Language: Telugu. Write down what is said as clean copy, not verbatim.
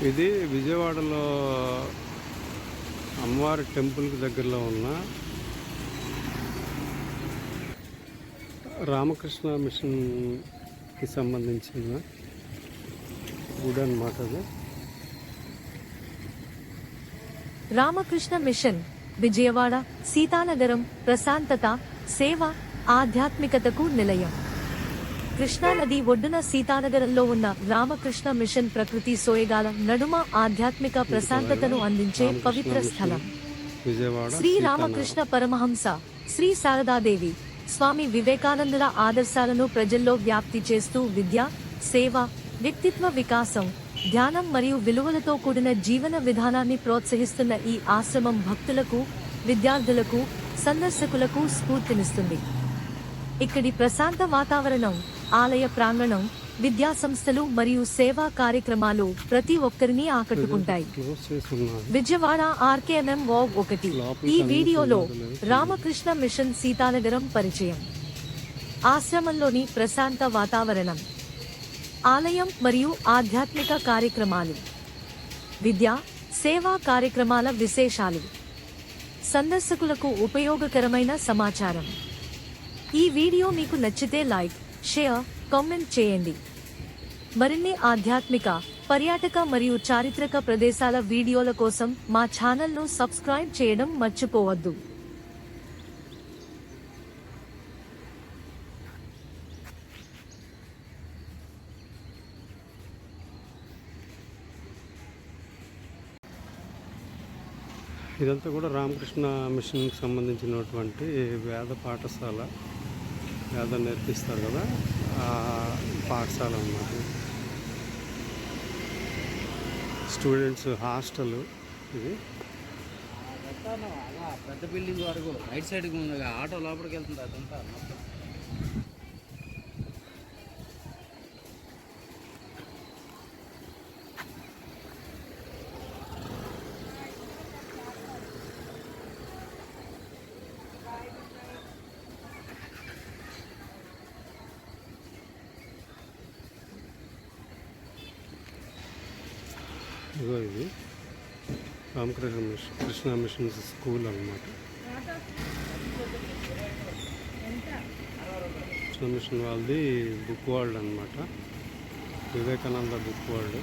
ఇది విజయవాడలో అమ్మవారి టెంపుల్కి దగ్గరలో ఉన్న రామకృష్ణ మిషన్కి సంబంధించిన గుడి అన్నమాట. అది రామకృష్ణ మిషన్ విజయవాడ సీతానగరం ప్రశాంతత సేవ ఆధ్యాత్మికతకు నిలయం. కృష్ణానది ఒడ్డున సీతానగరంలో ఉన్న రామకృష్ణ మిషన్ ప్రకృతి సోయగాల నడుమ ఆధ్యాత్మిక ప్రశాంతతను అందించే పవిత్ర స్థలం. శ్రీ రామకృష్ణ పరమహంస, శ్రీ శారదాదేవి, స్వామి వివేకానందుల ఆదర్శాలను ప్రజల్లో వ్యాప్తి చేస్తూ విద్య, సేవ, వ్యక్తిత్వ వికాసం, ధ్యానం మరియు విలువలతో కూడిన జీవన విధానాన్ని ప్రోత్సహిస్తున్న ఈ ఆశ్రమం భక్తులకు, విద్యార్థులకు, సందర్శకులకు స్ఫూర్తినిస్తుంది. ఇక్కడి ప్రశాంత వాతావరణం, ఆలయ ప్రాంగణం, విద్యా సంస్థలు మరియు సేవా కార్యక్రమాలు ప్రతి ఒక్కరిని ఆకట్టుకుంటాయి. Vijayawada RKMM wow 1. ఈ వీడియోలో రామకృష్ణ మిషన్ సీతానగరం పరిచయం, ఆశ్రమంలోని ప్రశాంత వాతావరణం, ఆలయం మరియు ఆధ్యాత్మిక కార్యక్రమాలు, విద్యా, సేవా కార్యక్రమాల విశేషాలు, సందర్శకులకు ఉపయోగకరమైన సమాచారం. ఈ వీడియో మీకు నచ్చితే లైక్, షేర్, కామెంట్ చేయండి. మరిన్ని ఆధ్యాత్మిక, పర్యాటక మరియు చారిత్రక ప్రదేశాల వీడియోల కోసం మా ఛానల్ను సబ్స్క్రైబ్ చేయడం మర్చిపోవద్దు. ఇదంతా కూడా రామకృష్ణ మిషన్కి సంబంధించినటువంటి వేద పాఠశాల, వేదం నేర్పిస్తారు కదా, ఆ పాఠశాల అన్నమాట. స్టూడెంట్స్ హాస్టల్ ఇది. పెద్ద బిల్డింగ్ వరకు రైట్ సైడ్ ఆటో లోపలికి వెళ్తుంది అదంతా మొత్తం. ఇగో ఇది రామకృష్ణ మిషన్ స్కూల్ అన్నమాట. కృష్ణ మిషన్ వాళ్ళది బుక్ వరల్డ్ అన్నమాట, వివేకానంద బుక్ వరల్డ్.